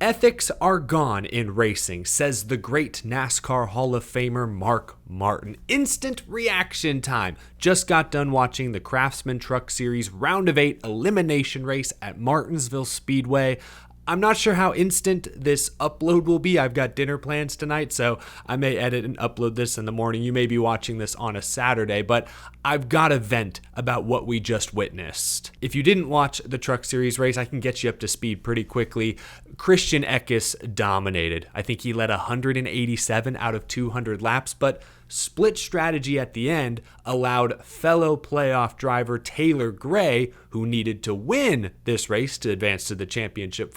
Ethics are gone in racing, says the great NASCAR Hall of Famer Mark Martin. Instant reaction time. Just got done watching the Craftsman Truck Series Round of 8 elimination race at Martinsville Speedway. I'm not sure how instant this upload will be. I've got dinner plans tonight, so I may edit and upload this in the morning. You may be watching this on a Saturday, but I've got to vent about what we just witnessed. If you didn't watch the Truck Series race, I can get you up to speed pretty quickly. Christian Eckes dominated. I think he led 187 out of 200 laps, but split strategy at the end allowed fellow playoff driver Taylor Gray, who needed to win this race to advance to the championship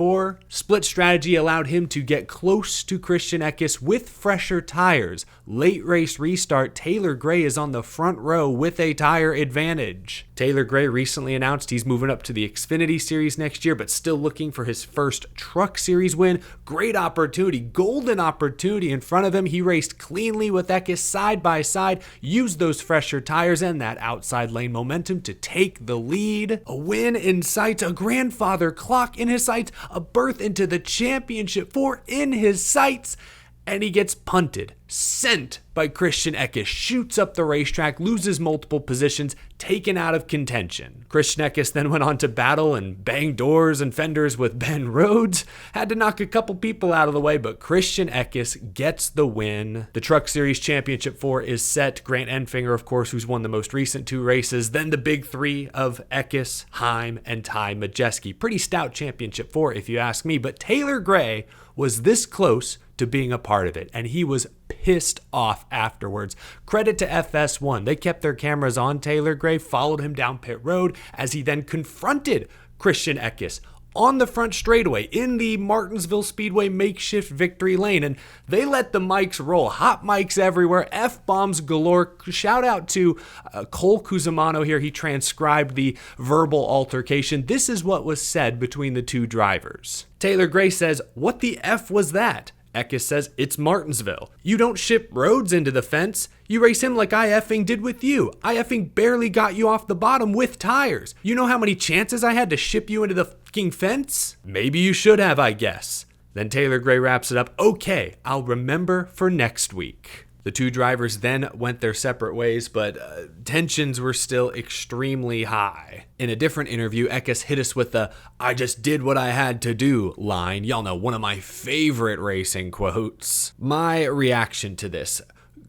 split strategy allowed him to get close to Christian Eckes with fresher tires. Late race restart, Taylor Gray is on the front row with a tire advantage. Taylor Gray recently announced he's moving up to the Xfinity Series next year, but still looking for his first Truck Series win. Great opportunity, golden opportunity in front of him. He raced cleanly with Eckes side by side, used those fresher tires and that outside lane momentum to take the lead. A win in sight, a grandfather clock in his sights, a berth into the championship in his sights, and he gets punted, sent by Christian Eckes, shoots up the racetrack, loses multiple positions, taken out of contention. Christian Eckes then went on to battle and bang doors and fenders with Ben Rhodes, had to knock a couple people out of the way, but Christian Eckes gets the win. The Truck Series Championship 4 is set. Grant Enfinger, of course, who's won the most recent 2 races, then the big 3 of Eckes, Heim, and Ty Majeski. Pretty stout Championship 4 if you ask me, but Taylor Gray was this close to being a part of it, and he was pissed off afterwards. Credit to FS1. They kept their cameras on Taylor Gray, followed him down pit road as he then confronted Christian Eckes on the front straightaway in the Martinsville Speedway makeshift victory lane, and they let the mics roll. Hot mics everywhere, F-bombs galore. Shout out to Cole Cusimano here. He transcribed the verbal altercation. This is what was said between the 2 drivers. Taylor Gray says, "What the F was that?" Eckes says, "It's Martinsville. You don't ship Rhodes into the fence. You race him like I effing did with you. I effing barely got you off the bottom with tires. You know how many chances I had to ship you into the fucking fence? Maybe you should have, I guess." Then Taylor Gray wraps it up, "Okay, I'll remember for next week." The 2 drivers then went their separate ways, but tensions were still extremely high. In a different interview, Eckes hit us with the "I just did what I had to do" line. Y'all know, one of my favorite racing quotes. My reaction to this: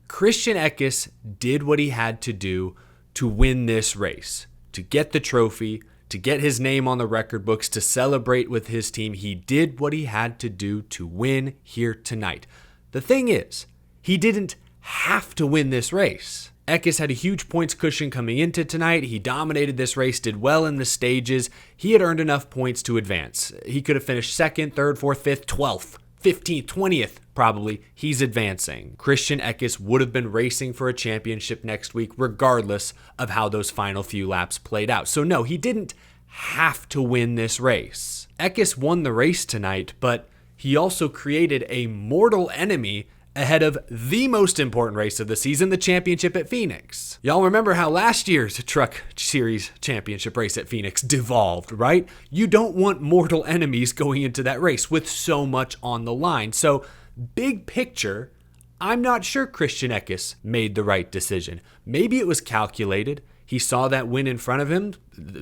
Christian Eckes did what he had to do to win this race, to get the trophy, to get his name on the record books, to celebrate with his team. He did what he had to do to win here tonight. The thing is, he didn't have to win this race. Eckes had a huge points cushion coming into tonight. He dominated this race, did well in the stages. He had earned enough points to advance. He could have finished 2nd, 3rd, 4th, 5th, 12th, 15th, 20th, probably. He's advancing. Christian Eckes would have been racing for a championship next week, regardless of how those final few laps played out. So no, he didn't have to win this race. Eckes won the race tonight, but he also created a mortal enemy ahead of the most important race of the season, the championship at Phoenix. Y'all remember how last year's Truck Series Championship race at Phoenix devolved, right? You don't want mortal enemies going into that race with so much on the line. So, big picture, I'm not sure Christian Eckes made the right decision. Maybe it was calculated. He saw that win in front of him.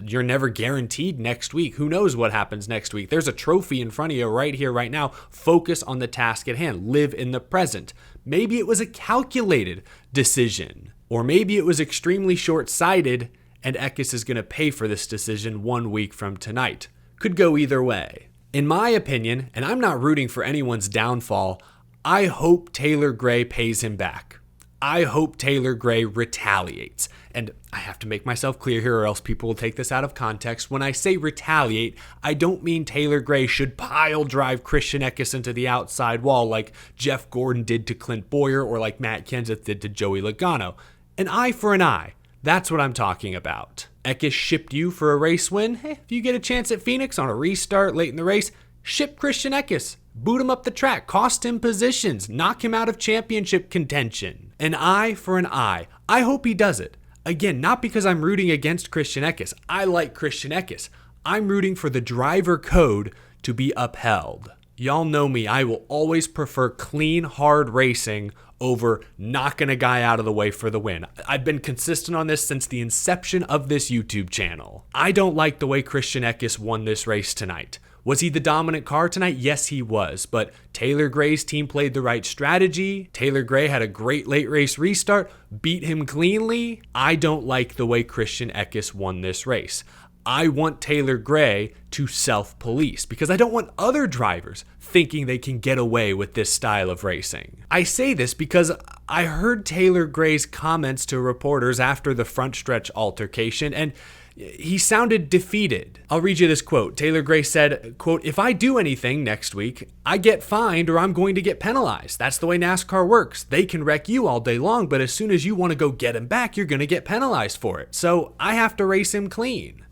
You're never guaranteed next week. Who knows what happens next week? There's a trophy in front of you right here, right now. Focus on the task at hand. Live in the present. Maybe it was a calculated decision. Or maybe it was extremely short-sighted and Eckes is going to pay for this decision 1 week from tonight. Could go either way. In my opinion, and I'm not rooting for anyone's downfall, I hope Taylor Gray pays him back. I hope Taylor Gray retaliates. And I have to make myself clear here or else people will take this out of context. When I say retaliate, I don't mean Taylor Gray should pile drive Christian Eckes into the outside wall like Jeff Gordon did to Clint Boyer or like Matt Kenseth did to Joey Logano. An eye for an eye. That's what I'm talking about. Eckes shipped you for a race win. Hey, if you get a chance at Phoenix on a restart late in the race, ship Christian Eckes. Boot him up the track, cost him positions, knock him out of championship contention. An eye for an eye. I hope he does it. Again, not because I'm rooting against Christian Eckes. I like Christian Eckes. I'm rooting for the driver code to be upheld. Y'all know me, I will always prefer clean, hard racing over knocking a guy out of the way for the win. I've been consistent on this since the inception of this YouTube channel. I don't like the way Christian Eckes won this race tonight. Was he the dominant car tonight? Yes, he was. But Taylor Gray's team played the right strategy. Taylor Gray had a great late race restart, beat him cleanly. I don't like the way Christian Eckes won this race. I want Taylor Gray to self-police because I don't want other drivers thinking they can get away with this style of racing. I say this because I heard Taylor Gray's comments to reporters after the front stretch altercation, and he sounded defeated. I'll read you this quote. Taylor Gray said, quote, "If I do anything next week, I get fined or I'm going to get penalized. That's the way NASCAR works. They can wreck you all day long, but as soon as you want to go get him back, you're going to get penalized for it. So I have to race him clean."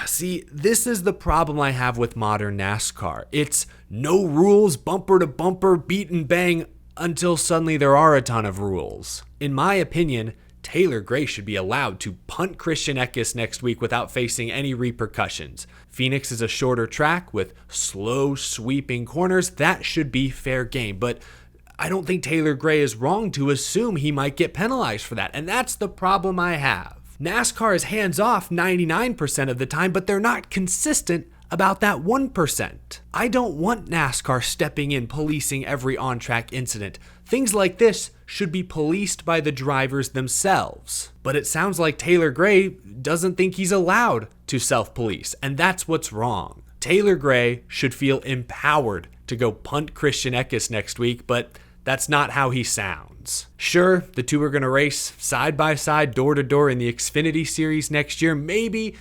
See, this is the problem I have with modern NASCAR. It's no rules, bumper to bumper, beat and bang, until suddenly there are a ton of rules. In my opinion, Taylor Gray should be allowed to punt Christian Eckes next week without facing any repercussions. Phoenix is a shorter track with slow, sweeping corners. That should be fair game, but I don't think Taylor Gray is wrong to assume he might get penalized for that, and that's the problem I have. NASCAR is hands-off 99% of the time, but they're not consistent about that 1%. I don't want NASCAR stepping in, policing every on-track incident. Things like this should be policed by the drivers themselves. But it sounds like Taylor Gray doesn't think he's allowed to self-police, and that's what's wrong. Taylor Gray should feel empowered to go punt Christian Eckes next week, but that's not how he sounds. Sure, the two are going to race side by side, door to door in the Xfinity Series next year. Maybe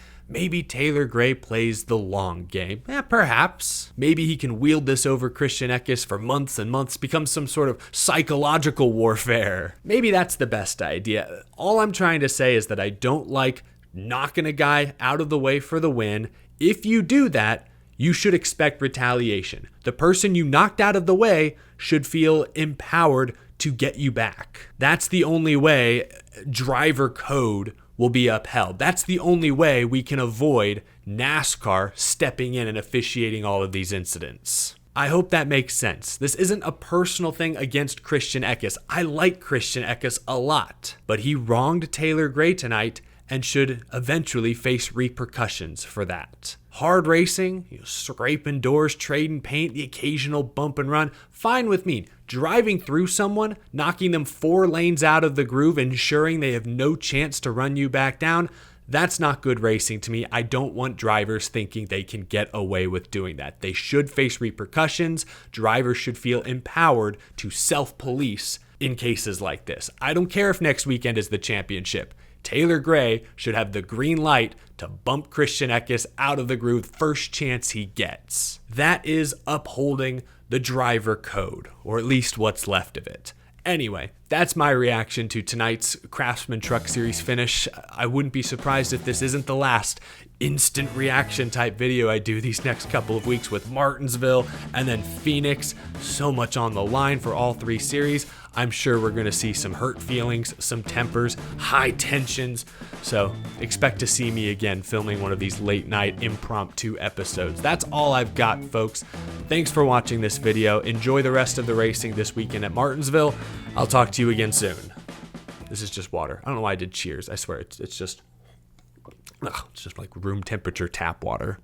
Taylor Gray plays the long game. Perhaps. Maybe he can wield this over Christian Eckes for months and months, become some sort of psychological warfare. Maybe that's the best idea. All I'm trying to say is that I don't like knocking a guy out of the way for the win. If you do that, you should expect retaliation. The person you knocked out of the way should feel empowered to get you back. That's the only way driver code will be upheld. That's the only way we can avoid NASCAR stepping in and officiating all of these incidents. I hope that makes sense. This isn't a personal thing against Christian Eckes. I like Christian Eckes a lot, but he wronged Taylor Gray tonight and should eventually face repercussions for that. Hard racing, scraping doors, trading paint, the occasional bump and run, fine with me. Driving through someone, knocking them 4 lanes out of the groove, ensuring they have no chance to run you back down, that's not good racing to me. I don't want drivers thinking they can get away with doing that. They should face repercussions. Drivers should feel empowered to self-police in cases like this. I don't care if next weekend is the championship. Taylor Gray should have the green light to bump Christian Eckes out of the groove first chance he gets. That is upholding the driver code, or at least what's left of it. Anyway, that's my reaction to tonight's Craftsman Truck Series finish. I wouldn't be surprised if this isn't the last instant reaction type video I do these next couple of weeks with Martinsville and then Phoenix. So much on the line for all 3 series. I'm sure we're going to see some hurt feelings, some tempers, high tensions. So expect to see me again filming one of these late night impromptu episodes. That's all I've got, folks. Thanks for watching this video. Enjoy the rest of the racing this weekend at Martinsville. I'll talk to you again soon. This is just water. I don't know why I did cheers. I swear it's just like room temperature tap water.